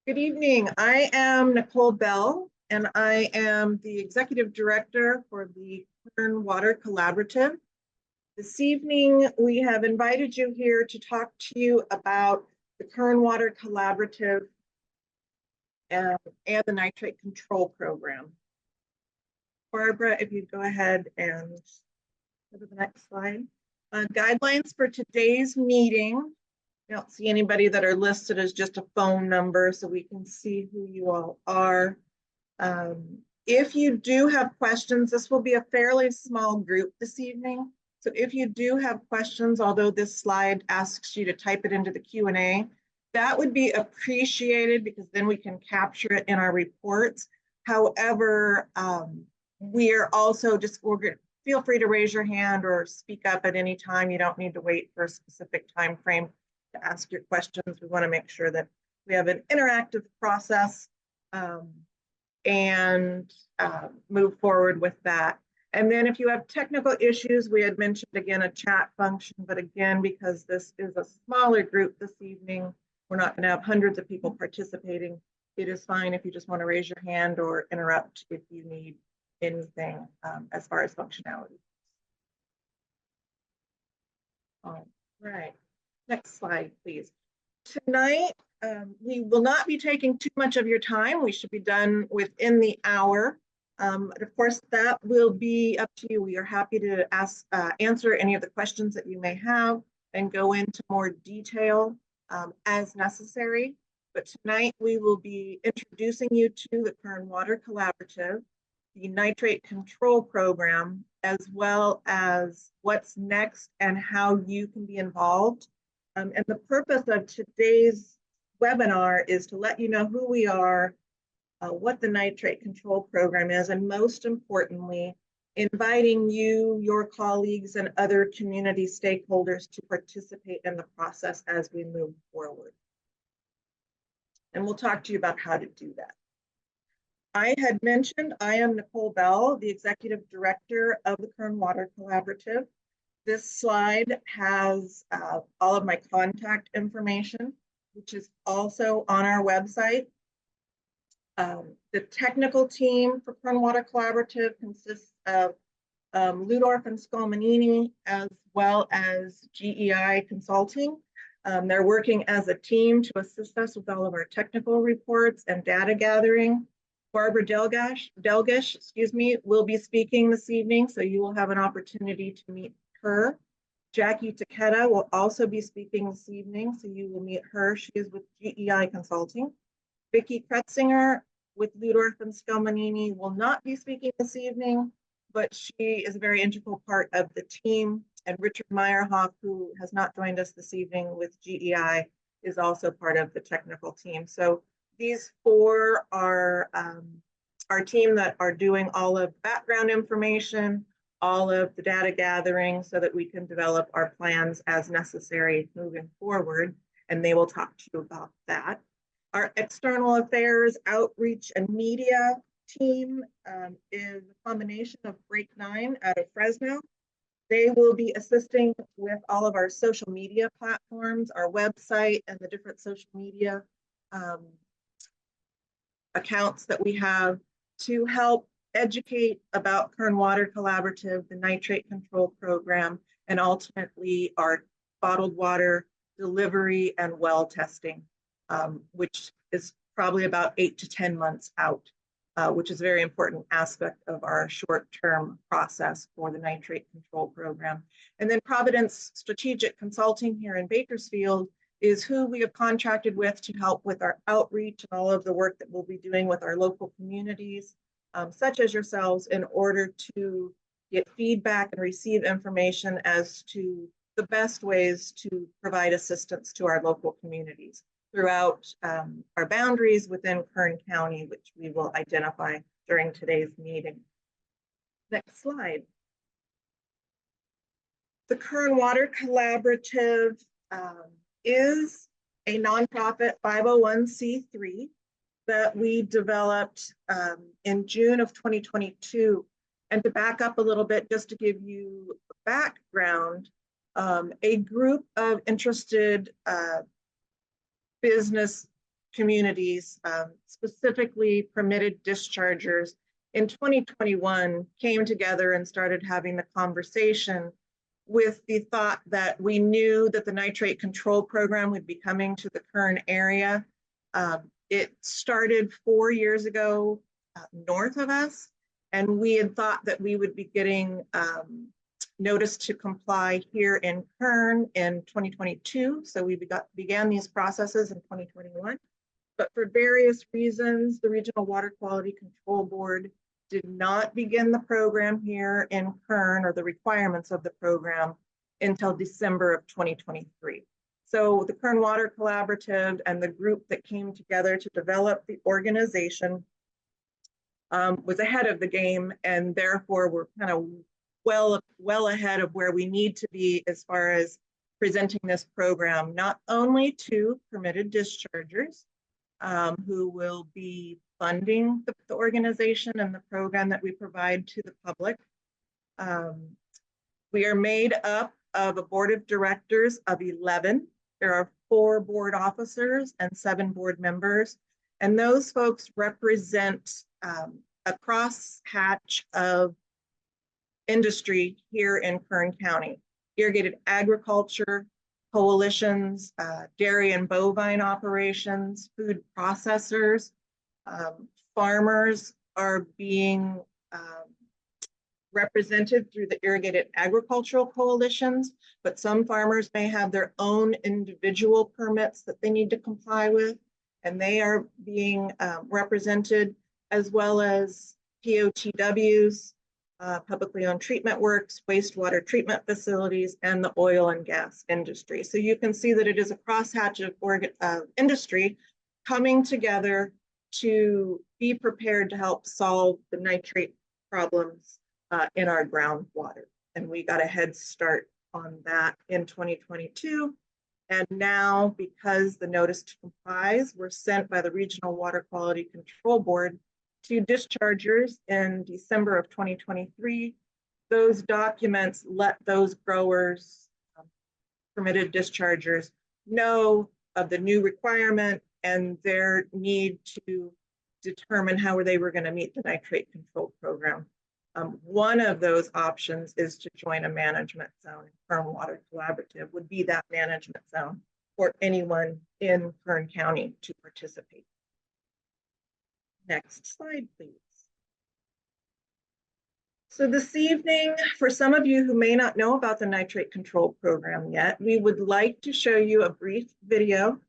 Good evening. I am Nicole Bell, and I am the Executive Director for the Kern Water Collaborative. This evening, we have invited you here to talk to you about the Kern Water Collaborative and the Nitrate Control Program. Barbara, if you'd go ahead and go to the next slide. Guidelines for today's meeting. I don't see anybody that are listed as just a phone number, so we can see who you all are. If you do have questions, this will be a fairly small group this evening. So if you do have questions, although this slide asks you to type it into the Q&A, that would be appreciated because then we can capture it in our reports. However, we're also feel free to raise your hand or speak up at any time. You don't need to wait for a specific time frame to ask your questions. We want to make sure that we have an interactive process and move forward with that. And then if you have technical issues, we had mentioned again a chat function, but again, because this is a smaller group this evening, we're not going to have hundreds of people participating. It is fine if you just want to raise your hand or interrupt if you need anything as far as functionality. All right. Next slide, please. Tonight, we will not be taking too much of your time. We should be done within the hour. But of course, that will be up to you. We are happy to answer any of the questions that you may have and go into more detail as necessary. But tonight, we will be introducing you to the Kern Water Collaborative, the Nitrate Control Program, as well as what's next and how you can be involved. And the purpose of today's webinar is to let you know who we are, what the Nitrate Control Program is, and most importantly, inviting you, your colleagues, and other community stakeholders to participate in the process as we move forward. And we'll talk to you about how to do that. I had mentioned I am Nicole Bell, the Executive Director of the Kern Water Collaborative. This slide has all of my contact information, which is also on our website. The technical team for Kern Water Collaborative consists of Ludorf and Skolmanini, as well as GEI Consulting. They're working as a team to assist us with all of our technical reports and data gathering. Barbara Delgish, will be speaking this evening, so you will have an opportunity to meet her. Jackie Takeda will also be speaking this evening, so you will meet her. She is with GEI Consulting. Vicki Kretzinger with Ludorf and Skolmanini will not be speaking this evening, but she is a very integral part of the team. And Richard Meyerhoff, who has not joined us this evening with GEI, is also part of the technical team. So these four are our team that are doing all of background information, all of the data gathering so that we can develop our plans as necessary moving forward, and they will talk to you about that. Our external affairs, outreach, and media team is a combination of Break 9 out of Fresno. They will be assisting with all of our social media platforms, our website, and the different social media accounts that we have to help educate about Kern Water Collaborative, the Nitrate Control Program, and ultimately our bottled water delivery and well testing, which is probably about 8 to 10 months out, which is a very important aspect of our short-term process for the Nitrate Control Program. And then Providence Strategic Consulting here in Bakersfield is who we have contracted with to help with our outreach and all of the work that we'll be doing with our local communities, such as yourselves, in order to get feedback and receive information as to the best ways to provide assistance to our local communities throughout our boundaries within Kern County, which we will identify during today's meeting. Next slide. The Kern Water Collaborative is a nonprofit 501c3 that we developed in June of 2022. And to back up a little bit, just to give you background, a group of interested business communities, specifically permitted dischargers, in 2021 came together and started having the conversation with the thought that we knew that the nitrate control program would be coming to the Kern area. It started 4 years ago north of us, and we had thought that we would be getting notice to comply here in Kern in 2022. So we began these processes in 2021. But for various reasons, the Regional Water Quality Control Board did not begin the program here in Kern, or the requirements of the program, until December of 2023. So the Kern Water Collaborative and the group that came together to develop the organization was ahead of the game, and therefore we're kind of well ahead of where we need to be as far as presenting this program, not only to permitted dischargers who will be funding the organization and the program that we provide to the public. We are made up of a board of directors of 11. There are 4 board officers and 7 board members, and those folks represent a crosshatch of industry here in Kern County: irrigated agriculture, coalitions, dairy and bovine operations, food processors. Farmers are being represented through the irrigated agricultural coalitions, but some farmers may have their own individual permits that they need to comply with, and they are being represented, as well as POTWs, publicly owned treatment works, wastewater treatment facilities, and the oil and gas industry. So you can see that it is a crosshatch of industry coming together to be prepared to help solve the nitrate problems in our groundwater. And we got a head start on that in 2022. And now, because the notice to comply were sent by the Regional Water Quality Control Board to dischargers in December of 2023, those documents let those growers, permitted dischargers, know of the new requirement and their need to determine how they were going to meet the nitrate control program. One of those options is to join a management zone. Kern Water Collaborative would be that management zone for anyone in Kern County to participate. Next slide, please. So this evening, for some of you who may not know about the nitrate control program yet, we would like to show you a brief video.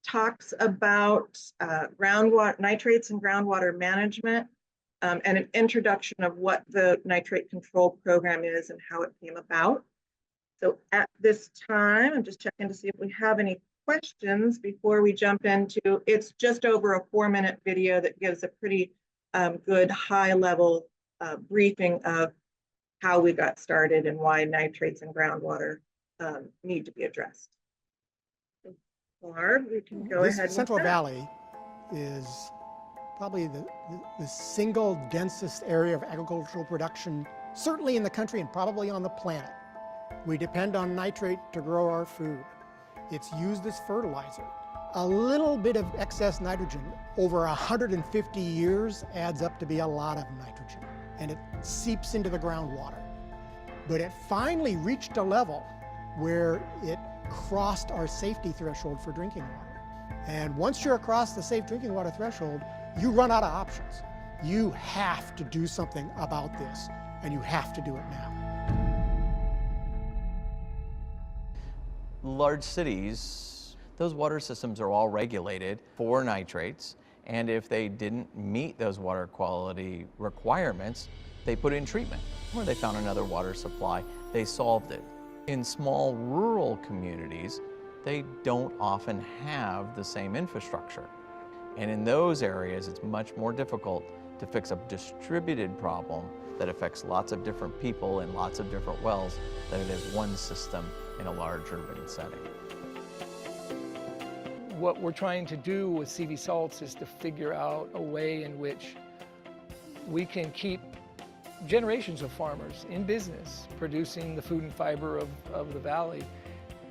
Talks about groundwater nitrates and groundwater management, and an introduction of what the nitrate control program is and how it came about. So at this time, I'm just checking to see if we have any questions before we jump into, it's just over a 4-minute video that gives a pretty good high-level briefing of how we got started and why nitrates and groundwater need to be addressed. Barb, we can go ahead. Central Valley is probably the single densest area of agricultural production, certainly in the country and probably on the planet. We depend on nitrate to grow our food. It's used as fertilizer. A little bit of excess nitrogen over 150 years adds up to be a lot of nitrogen, and it seeps into the groundwater. But it finally reached a level where it crossed our safety threshold for drinking water. And once you're across the safe drinking water threshold, you run out of options. You have to do something about this, and you have to do it now. Large cities, those water systems are all regulated for nitrates, and if they didn't meet those water quality requirements, they put in treatment, or they found another water supply, they solved it. In small rural communities, they don't often have the same infrastructure. And in those areas, it's much more difficult to fix a distributed problem that affects lots of different people in lots of different wells than it is one system in a large urban setting. What we're trying to do with CV Salts is to figure out a way in which we can keep generations of farmers in business producing the food and fiber of the valley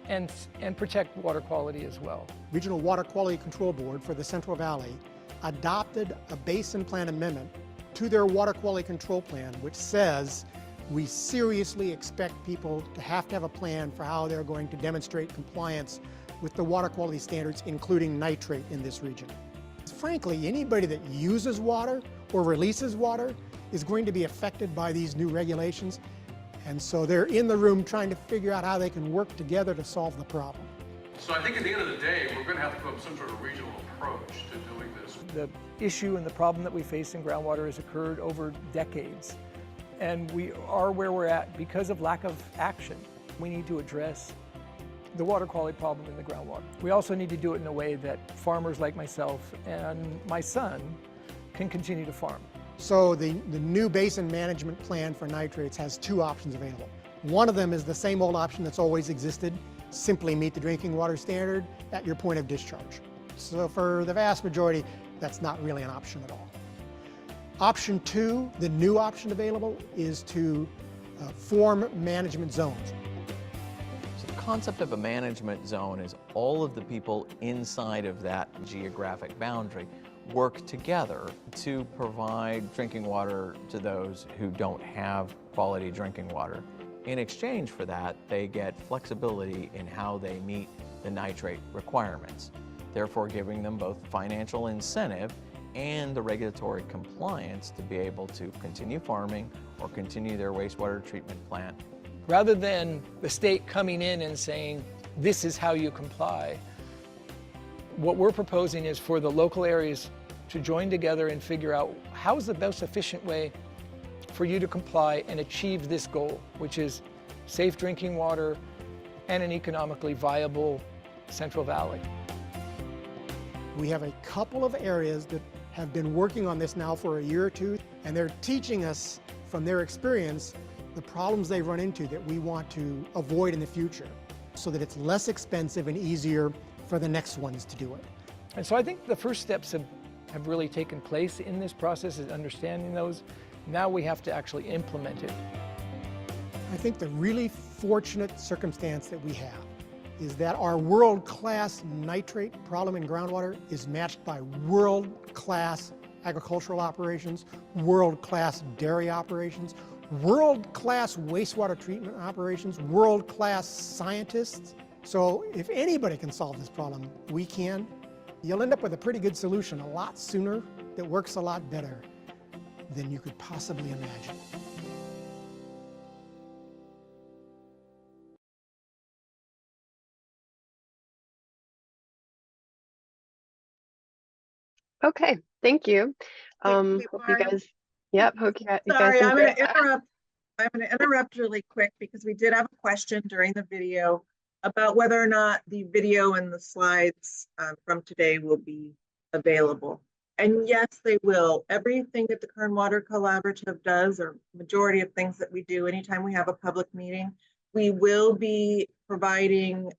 and protect water quality as well. Regional Water Quality Control Board for the Central Valley adopted a basin plan amendment to their water quality control plan, which says we seriously expect people to have a plan for how they're going to demonstrate compliance with the water quality standards, including nitrate in this region. Frankly, anybody that uses water or releases water is going to be affected by these new regulations. And so they're in the room trying to figure out how they can work together to solve the problem. So I think at the end of the day, we're going to have to come up with some sort of regional approach to doing this. The issue and the problem that we face in groundwater has occurred over decades. And we are where we're at because of lack of action. We need to address the water quality problem in the groundwater. We also need to do it in a way that farmers like myself and my son can continue to farm. So the new basin management plan for nitrates has two options available. One of them is the same old option that's always existed, simply meet the drinking water standard at your point of discharge. So for the vast majority, that's not really an option at all. Option two, the new option available, is to form management zones. So the concept of a management zone is all of the people inside of that geographic boundary work together to provide drinking water to those who don't have quality drinking water. In exchange for that, they get flexibility in how they meet the nitrate requirements, therefore giving them both financial incentive and the regulatory compliance to be able to continue farming or continue their wastewater treatment plant. Rather than the state coming in and saying, this is how you comply, what we're proposing is for the local areas to join together and figure out how's the most efficient way for you to comply and achieve this goal, which is safe drinking water and an economically viable Central Valley. We have a couple of areas that have been working on this now for a year or two, and they're teaching us from their experience the problems they run into that we want to avoid in the future so that it's less expensive and easier for the next ones to do it. And so I think the first steps have really taken place in this process, is understanding those. Now we have to actually implement it. I think the really fortunate circumstance that we have is that our world-class nitrate problem in groundwater is matched by world-class agricultural operations, world-class dairy operations, world-class wastewater treatment operations, world-class scientists. So if anybody can solve this problem, we can. You'll end up with a pretty good solution a lot sooner that works a lot better than you could possibly imagine. Okay, thank you. Thank you, Hope you Barb. guys, hope you guys Sorry, I'm going enjoyed to that. interrupt. I'm going to interrupt really quick because we did have a question during the video about whether or not the video and the slides from today will be available. And yes, they will. Everything that the Kern Water Collaborative does, or majority of things that we do anytime we have a public meeting, we will be providing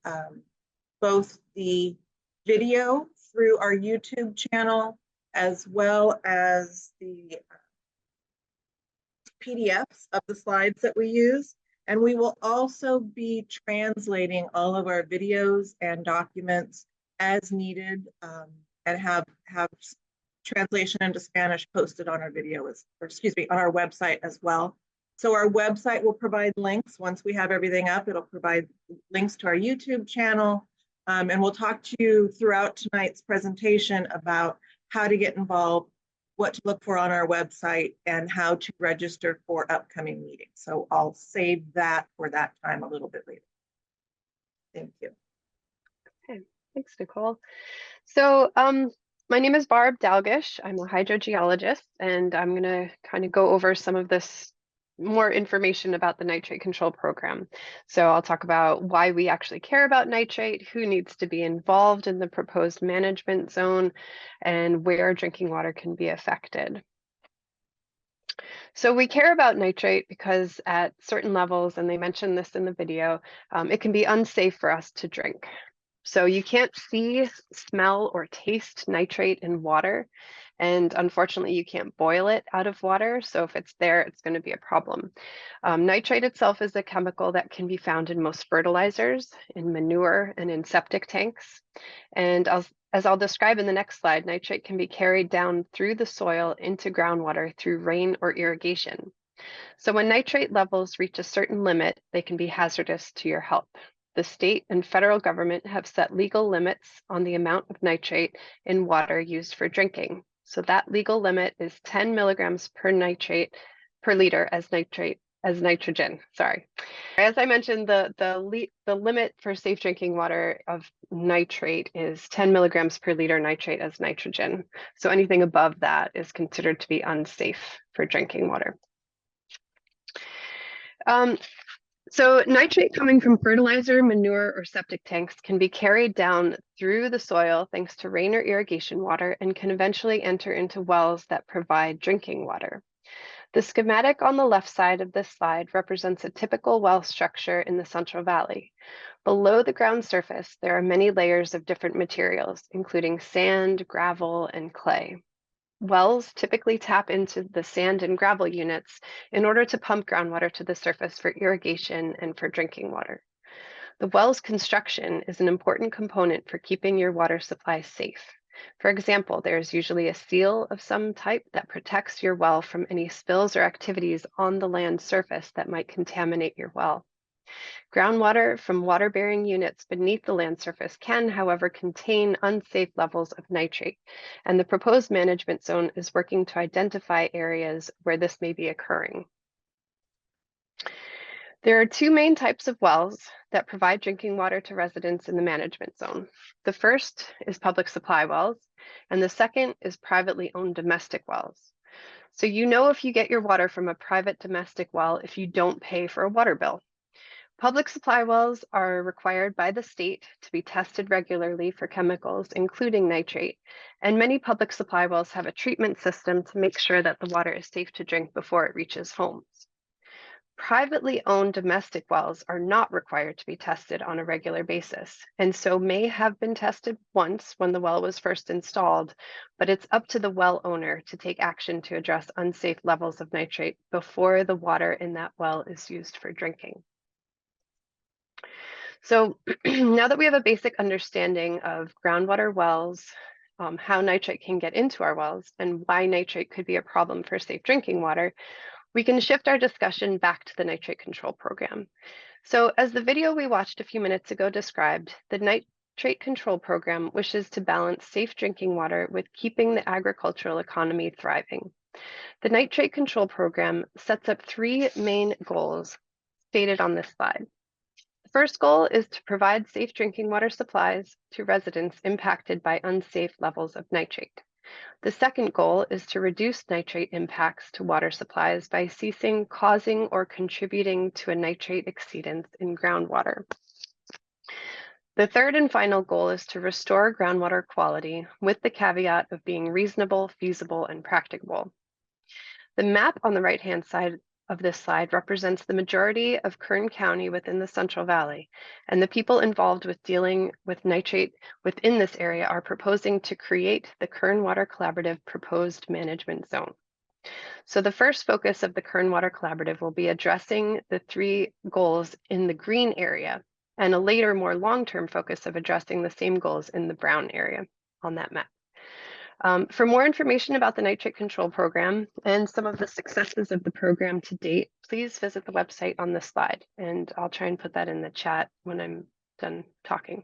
both the video through our YouTube channel as well as the PDFs of the slides that we use. And we will also be translating all of our videos and documents as needed, and have translation into Spanish posted on our on our website as well. So our website will provide links. Once we have everything up, it'll provide links to our YouTube channel. And we'll talk to you throughout tonight's presentation about how to get involved, what to look for on our website, and how to register for upcoming meetings. So I'll save that for that time a little bit later. Thank you. Okay, thanks, Nicole. So my name is Barb Dalgish. I'm a hydrogeologist, and I'm going to kind of go over some of this more information about the nitrate control program. So I'll talk about why we actually care about nitrate, who needs to be involved in the proposed management zone, and where drinking water can be affected. So we care about nitrate because at certain levels, and they mentioned this in the video, it can be unsafe for us to drink. So you can't see, smell, or taste nitrate in water. And unfortunately, you can't boil it out of water. So if it's there, it's going to be a problem. Nitrate itself is a chemical that can be found in most fertilizers, in manure, and in septic tanks. And as I'll describe in the next slide, nitrate can be carried down through the soil into groundwater through rain or irrigation. So when nitrate levels reach a certain limit, they can be hazardous to your health. The state and federal government have set legal limits on the amount of nitrate in water used for drinking. So that legal limit is 10 milligrams per nitrate per liter as nitrogen. Sorry. As I mentioned, the limit for safe drinking water of nitrate is 10 milligrams per liter nitrate as nitrogen. So anything above that is considered to be unsafe for drinking water. So nitrate coming from fertilizer, manure, or septic tanks can be carried down through the soil thanks to rain or irrigation water and can eventually enter into wells that provide drinking water. The schematic on the left side of this slide represents a typical well structure in the Central Valley. Below the ground surface, there are many layers of different materials, including sand, gravel, and clay. Wells typically tap into the sand and gravel units in order to pump groundwater to the surface for irrigation and for drinking water. The well's construction is an important component for keeping your water supply safe. For example, there is usually a seal of some type that protects your well from any spills or activities on the land surface that might contaminate your well. Groundwater from water-bearing units beneath the land surface can, however, contain unsafe levels of nitrate, and the proposed management zone is working to identify areas where this may be occurring. There are two main types of wells that provide drinking water to residents in the management zone. The first is public supply wells, and the second is privately owned domestic wells. So you know if you get your water from a private domestic well if you don't pay for a water bill. Public supply wells are required by the state to be tested regularly for chemicals, including nitrate, and many public supply wells have a treatment system to make sure that the water is safe to drink before it reaches homes. Privately owned domestic wells are not required to be tested on a regular basis, and so may have been tested once when the well was first installed, but it's up to the well owner to take action to address unsafe levels of nitrate before the water in that well is used for drinking. So now that we have a basic understanding of groundwater wells, how nitrate can get into our wells, and why nitrate could be a problem for safe drinking water, we can shift our discussion back to the nitrate control program. So as the video we watched a few minutes ago described, the nitrate control program wishes to balance safe drinking water with keeping the agricultural economy thriving. The nitrate control program sets up three main goals stated on this slide. The first goal is to provide safe drinking water supplies to residents impacted by unsafe levels of nitrate. The second goal is to reduce nitrate impacts to water supplies by ceasing causing or contributing to a nitrate exceedance in groundwater. The third and final goal is to restore groundwater quality with the caveat of being reasonable, feasible, and practicable. The map on the right-hand side of this slide represents the majority of Kern County within the Central Valley, and the people involved with dealing with nitrate within this area are proposing to create the Kern Water Collaborative Proposed Management Zone. So the first focus of the Kern Water Collaborative will be addressing the three goals in the green area, and a later, more long-term focus of addressing the same goals in the brown area on that map. For more information about the nitrate control program and some of the successes of the program to date, please visit the website on this slide, and I'll try and put that in the chat when I'm done talking.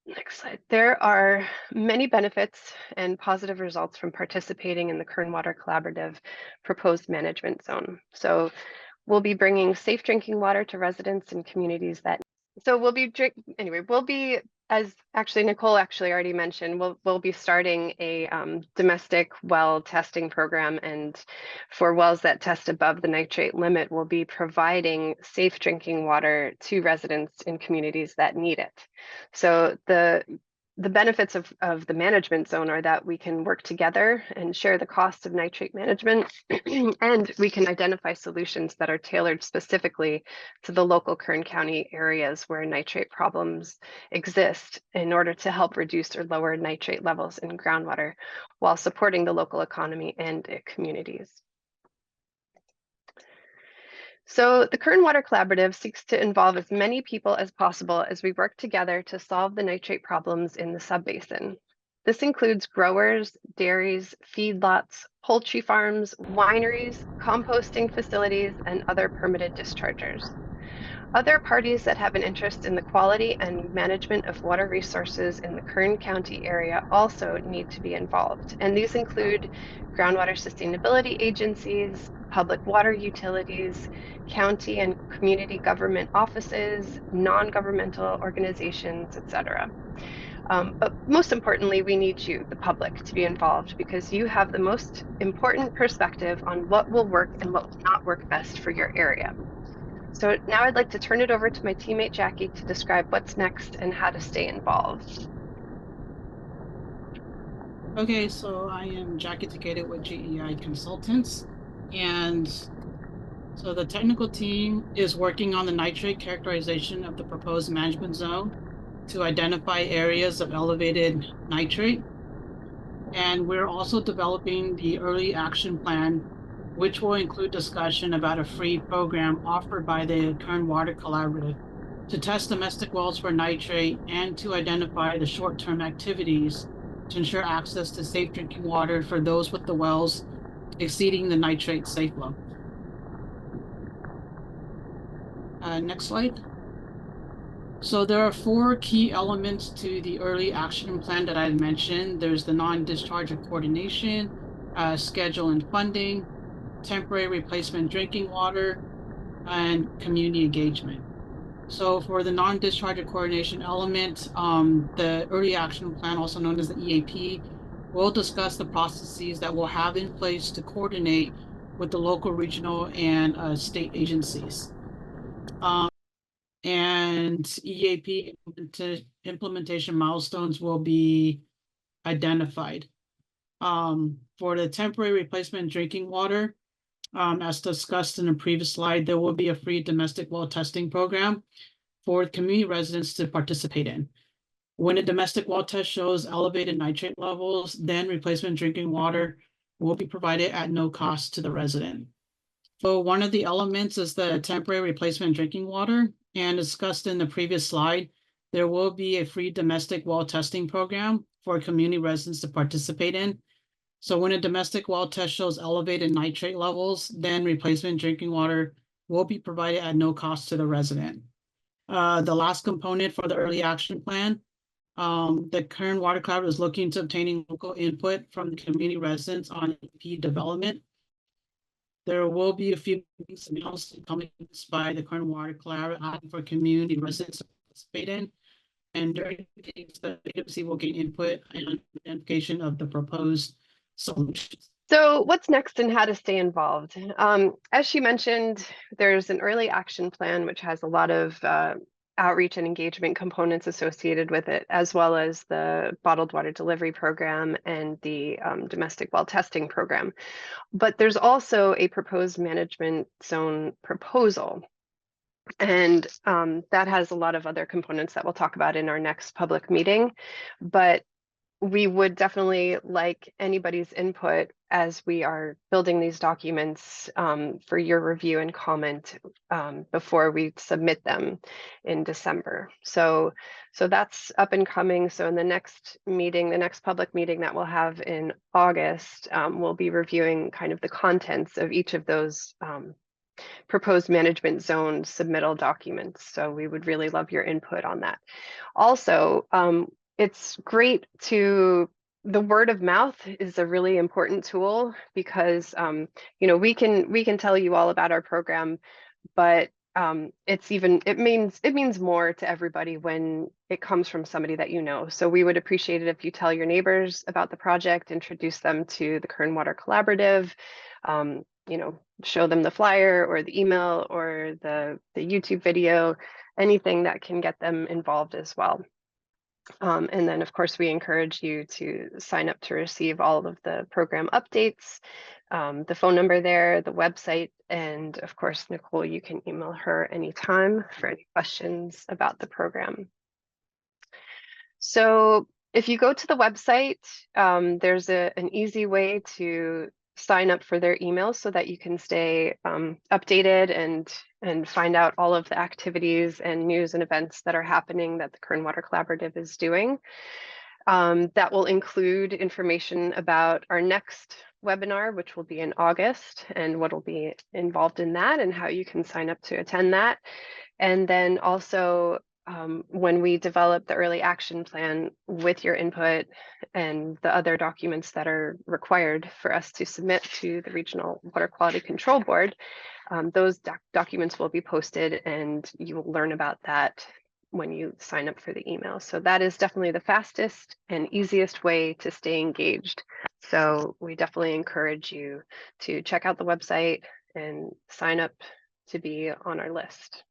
Next slide. There are many benefits and positive results from participating in the Kern Water Collaborative Proposed Management Zone. So we'll be bringing safe drinking water to residents and communities that. So we'll be as actually Nicole already mentioned, we'll be starting a domestic well testing program, and for wells that test above the nitrate limit, we'll be providing safe drinking water to residents in communities that need it. So the the benefits of the management zone are that we can work together and share the costs of nitrate management, and we can identify solutions that are tailored specifically to the local Kern County areas where nitrate problems exist in order to help reduce or lower nitrate levels in groundwater while supporting the local economy and communities. So the Kern Water Collaborative seeks to involve as many people as possible as we work together to solve the nitrate problems in the subbasin. This includes growers, dairies, feedlots, poultry farms, wineries, composting facilities, and other permitted dischargers. Other parties that have an interest in the quality and management of water resources in the Kern County area also need to be involved, and these include groundwater sustainability agencies, public water utilities, county and community government offices, non-governmental organizations, etc. But most importantly, we need you, the public, to be involved because you have the most important perspective on what will work and what will not work best for your area. So now I'd like to turn it over to my teammate Jackie to describe what's next and how to stay involved. Okay, so I am Jackie Takeda with GEI Consultants, and so the technical team is working on the nitrate characterization of the proposed management zone to identify areas of elevated nitrate. And we're also developing the early action plan, which will include discussion about a free program offered by the Kern Water Collaborative to test domestic wells for nitrate and to identify the short-term activities to ensure access to safe drinking water for those with the wells exceeding the nitrate safe level. Next slide. So there are 4 key elements to the early action plan that I mentioned. There's the non-discharge of coordination, schedule and funding, temporary replacement drinking water, and community engagement. So for the non-discharge of coordination element, the early action plan, also known as the EAP, will discuss the processes that we'll have in place to coordinate with the local, regional, and state agencies. And EAP implementation milestones will be identified. For the temporary replacement drinking water, as discussed in the previous slide, there will be a free domestic well testing program for community residents to participate in. When a domestic well test shows elevated nitrate levels, then replacement drinking water will be provided at no cost to the resident. So one of the elements is the temporary replacement drinking water, and discussed in the previous slide, there will be a free domestic well testing program for community residents to participate in. So when a domestic well test shows elevated nitrate levels, then replacement drinking water will be provided at no cost to the resident. The last component for the early action plan, the Kern Water Collaborative is looking to obtaining local input from the community residents on EP development. There will be a few comments by the Kern Water Collaborative for community residents to participate in. And during the KWC will gain input and identification of the proposed solutions. So what's next and how to stay involved? As she mentioned, there's an early action plan, which has a lot of outreach and engagement components associated with it, as well as the bottled water delivery program and the domestic well testing program. But there's also a proposed management zone proposal. And that has a lot of other components that we'll talk about in our next public meeting. But we would definitely like anybody's input as we are building these documents for your review and comment before we submit them in December. So that's up and coming. So in the next meeting, the next public meeting that we'll have in August, we'll be reviewing kind of the contents of each of those proposed management zone submittal documents. So we would really love your input on that. Also, it's great to, the word of mouth is a really important tool because you know, we can tell you all about our program, but it means more to everybody when it comes from somebody that you know. So we would appreciate it if you tell your neighbors about the project, introduce them to the Kern Water Collaborative, you know, show them the flyer or the email or the YouTube video, anything that can get them involved as well. And then, of course, we encourage you to sign up to receive all of the program updates, the phone number there, the website, and of course, Nicole, you can email her anytime for any questions about the program. So if you go to the website, there's an easy way to sign up for their emails so that you can stay updated and find out all of the activities and news and events that are happening that the Kern Water Collaborative is doing. That will include information about our next webinar, which will be in August, and what will be involved in that and how you can sign up to attend that. And then also when we develop the early action plan with your input and the other documents that are required for us to submit to the Regional Water Quality Control Board, those documents will be posted and you will learn about that when you sign up for the email. So that is definitely the fastest and easiest way to stay engaged. So we definitely encourage you to check out the website and sign up to be on our list.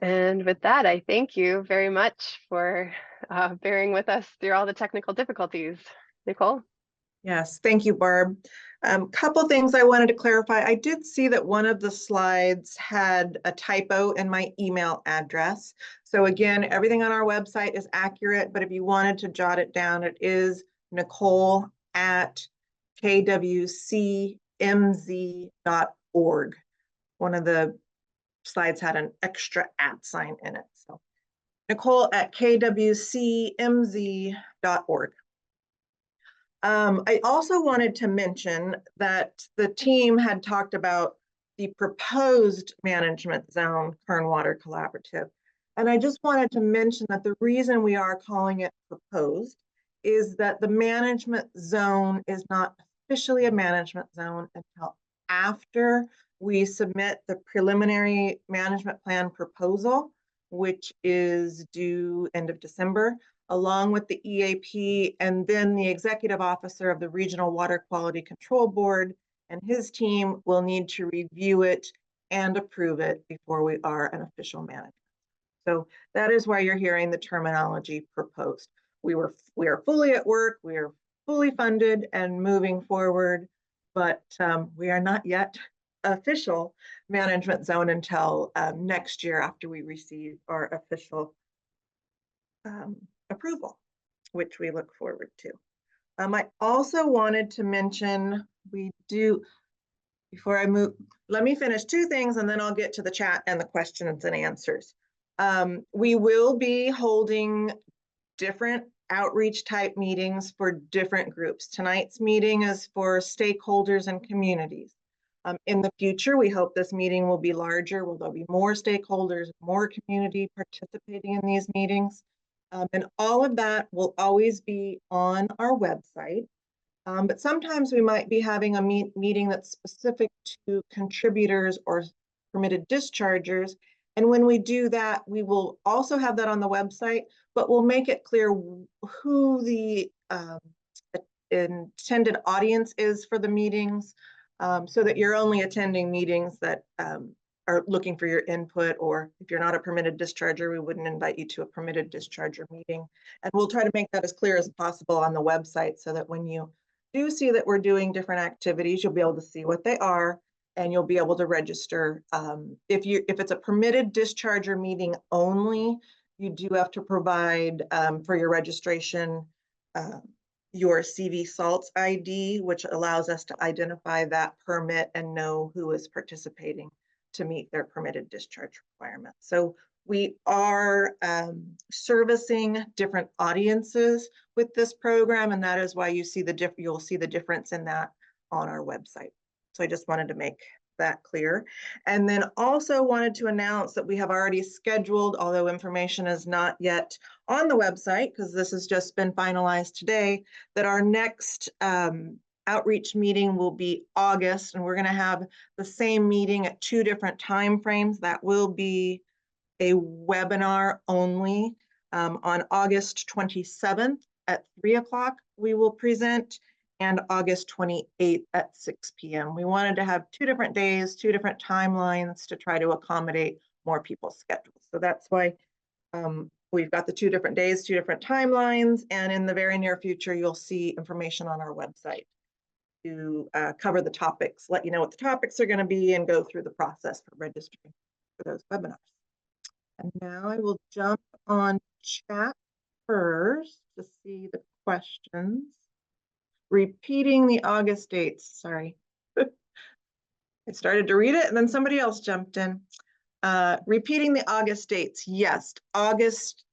And with that, I thank you very much for bearing with us through all the technical difficulties. Nicole? Yes, thank you, Barb. Couple things I wanted to clarify. I did see that one of the slides had a typo in my email address. So again, everything on our website is accurate, but if you wanted to jot it down, it is nicole@kwcmz.org. One of the slides had an extra @ sign in it. So nicole@kwcmz.org. I also wanted to mention that the team had talked about the proposed management zone Kern Water Collaborative. And I just wanted to mention that the reason we are calling it proposed is that the management zone is not officially a management zone until after we submit the preliminary management plan proposal, which is due end of December, along with the EAP, and then the executive officer of the Regional Water Quality Control Board and his team will need to review it and approve it before we are an official management. So that is why you're hearing the terminology proposed. We are fully at work, we are fully funded and moving forward, but we are not yet official management zone until next year after we receive our official approval, which we look forward to. I also wanted to mention before I move, let me finish two things and then I'll get to the chat and the questions and answers. We will be holding different outreach type meetings for different groups. Tonight's meeting is for stakeholders and communities. In the future, we hope this meeting will be larger, where there'll be more stakeholders, more community participating in these meetings. And all of that will always be on our website. But sometimes we might be having a meeting that's specific to contributors or permitted dischargers. And when we do that, we will also have that on the website, but we'll make it clear who the intended audience is for the meetings, so that you're only attending meetings that are looking for your input, or if you're not a permitted discharger, we wouldn't invite you to a permitted discharger meeting. And we'll try to make that as clear as possible on the website so that when you do see that we're doing different activities, you'll be able to see what they are and you'll be able to register. If it's a permitted discharger meeting only, you do have to provide for your registration your CV SALTS ID, which allows us to identify that permit and know who is participating to meet their permitted discharge requirements. So we are servicing different audiences with this program, and that is why you'll see the difference in that on our website. So I just wanted to make that clear. And then also wanted to announce that we have already scheduled, although information is not yet on the website because this has just been finalized today, that our next outreach meeting will be August, and we're going to have the same meeting at 2 different time frames. That will be a webinar only. On August 27th at 3 o'clock, we will present, and August 28th at 6 p.m. We wanted to have 2 different days, 2 different timelines to try to accommodate more people's schedules. So that's why we've got the 2 different days, 2 different timelines, and in the very near future, you'll see information on our website to cover the topics, let you know what the topics are going to be, and go through the process for registering for those webinars. And now I will jump on chat first to see the questions. Repeating the August dates, sorry. I started to read it and then somebody else jumped in. Repeating the August dates, yes, August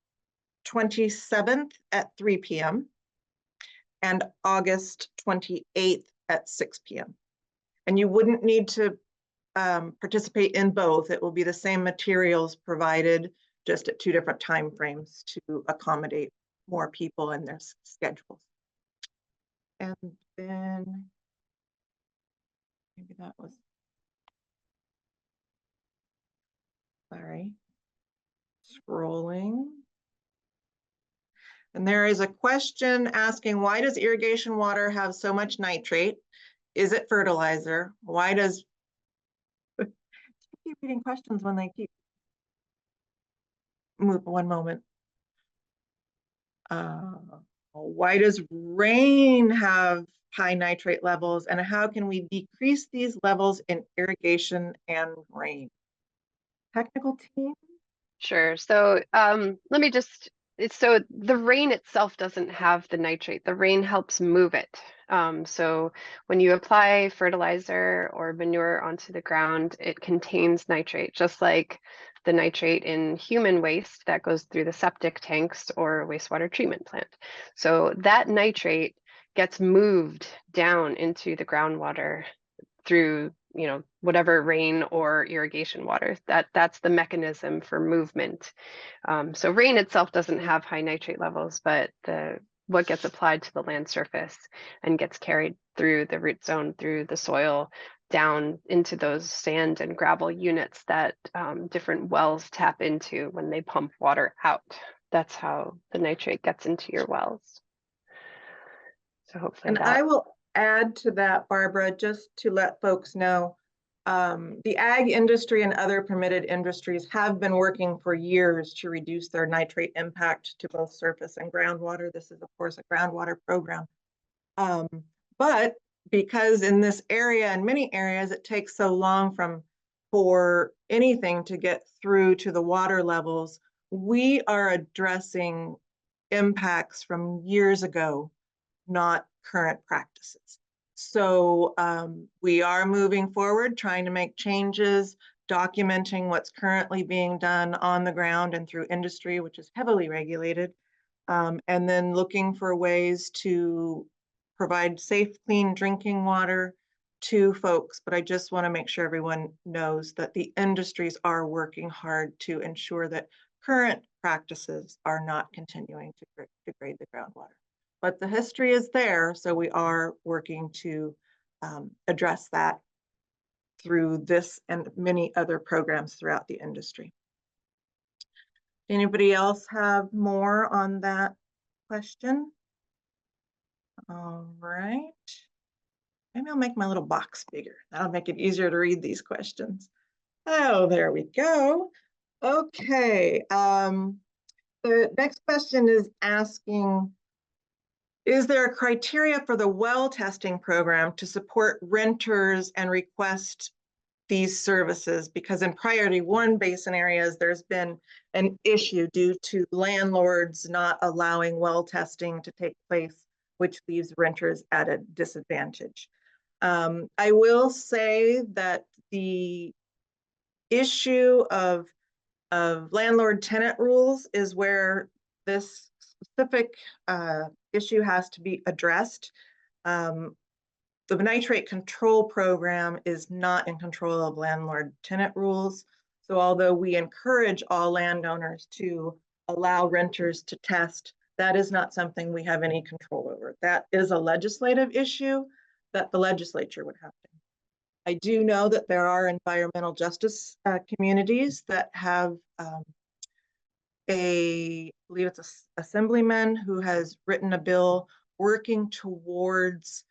27th at 3 p.m. and August 28th at 6 p.m. And you wouldn't need to participate in both. It will be the same materials provided, just at 2 different time frames to accommodate more people in their schedules. And then maybe that was, sorry, scrolling. And there is a question asking, why does irrigation water have so much nitrate? Is it fertilizer? Why does, keep reading questions when they keep, move one moment. Why does rain have high nitrate levels, and how can we decrease these levels in irrigation and rain? Technical team? Sure. So let me just, so the rain itself doesn't have the nitrate. The rain helps move it. So when you apply fertilizer or manure onto the ground, it contains nitrate, just like the nitrate in human waste that goes through the septic tanks or wastewater treatment plant. So that nitrate gets moved down into the groundwater through, you know, whatever rain or irrigation water. That's the mechanism for movement. So rain itself doesn't have high nitrate levels, but what gets applied to the land surface and gets carried through the root zone, through the soil, down into those sand and gravel units that different wells tap into when they pump water out. That's how the nitrate gets into your wells. So hopefully And that. I will add to that, Barbara, just to let folks know, the ag industry and other permitted industries have been working for years to reduce their nitrate impact to both surface and groundwater. This is, of course, a groundwater program. But because in this area and many areas, it takes so long for anything to get through to the water levels, we are addressing impacts from years ago, not current practices. So we are moving forward, trying to make changes, documenting what's currently being done on the ground and through industry, which is heavily regulated, and then looking for ways to provide safe, clean drinking water to folks. But I just want to make sure everyone knows that the industries are working hard to ensure that current practices are not continuing to degrade the groundwater. But the history is there, so we are working to address that through this and many other programs throughout the industry. Anybody else have more on that question? All right. Maybe I'll make my little box bigger. That'll make it easier to read these questions. Oh, there we go. Okay. The next question is asking, is there a criteria for the well testing program to support renters and request these services? Because in priority 1 basin areas, there's been an issue due to landlords not allowing well testing to take place, which leaves renters at a disadvantage. I will say that the issue of landlord-tenant rules is where this specific issue has to be addressed. The nitrate control program is not in control of landlord-tenant rules. So although we encourage all landowners to allow renters to test, that is not something we have any control over. That is a legislative issue that the legislature would have to. I do know that there are environmental justice communities that have I believe it's an assemblyman who has written a bill working towards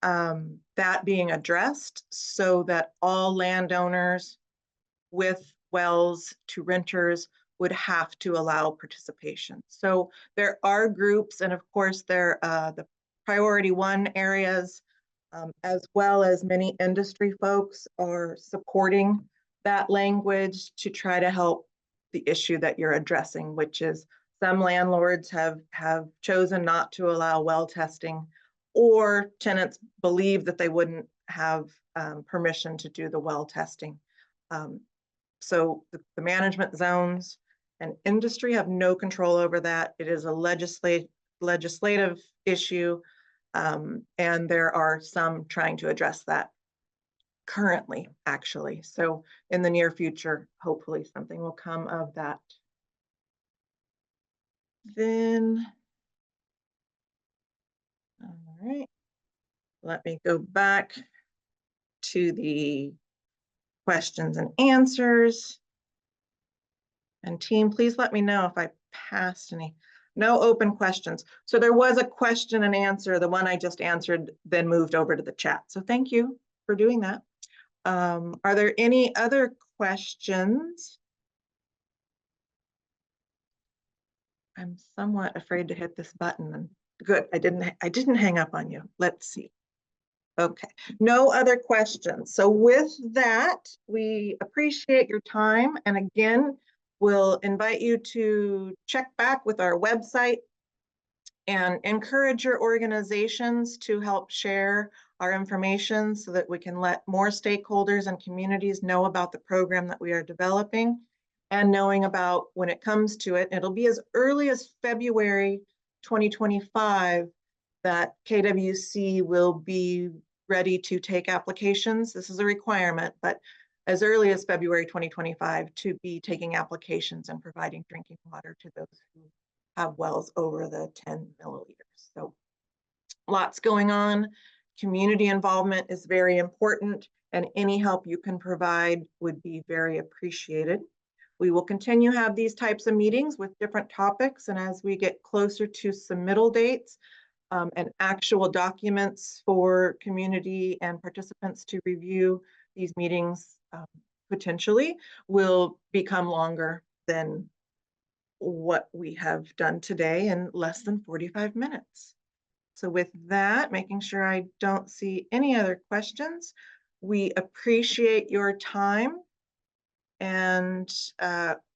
that being addressed so that all landowners with wells to renters would have to allow participation. So there are groups, and of course there the priority 1 areas, as well as many industry folks are supporting that language to try to help the issue that you're addressing, which is some landlords have chosen not to allow well testing, or tenants believe that they wouldn't have permission to do the well testing. So the management zones and industry have no control over that. It is a legislative issue, and there are some trying to address that currently, actually. So in the near future, hopefully something will come of that. Then, all right, let me go back to the questions and answers. And team, please let me know if I passed any. No open questions. So there was a question and answer. The one I just answered then moved over to the chat. So thank you for doing that. Are there any other questions? I'm somewhat afraid to hit this button. And good, I didn't hang up on you. Let's see. Okay, no other questions. So with that, we appreciate your time. And again, we'll invite you to check back with our website and encourage your organizations to help share our information so that we can let more stakeholders and communities know about the program that we are developing and knowing about when it comes to it. It'll be as early as February 2025 that KWC will be ready to take applications. This is a requirement, but as early as February 2025 to be taking applications and providing drinking water to those who have wells over the 10 milliliters. So lots going on. Community involvement is very important, and any help you can provide would be very appreciated. We will continue to have these types of meetings with different topics, and as we get closer to submittal dates and actual documents for community and participants to review, these meetings potentially will become longer than what we have done today in less than 45 minutes. So with that, making sure I don't see any other questions, we appreciate your time and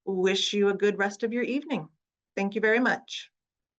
wish you a good rest of your evening. Thank you very much.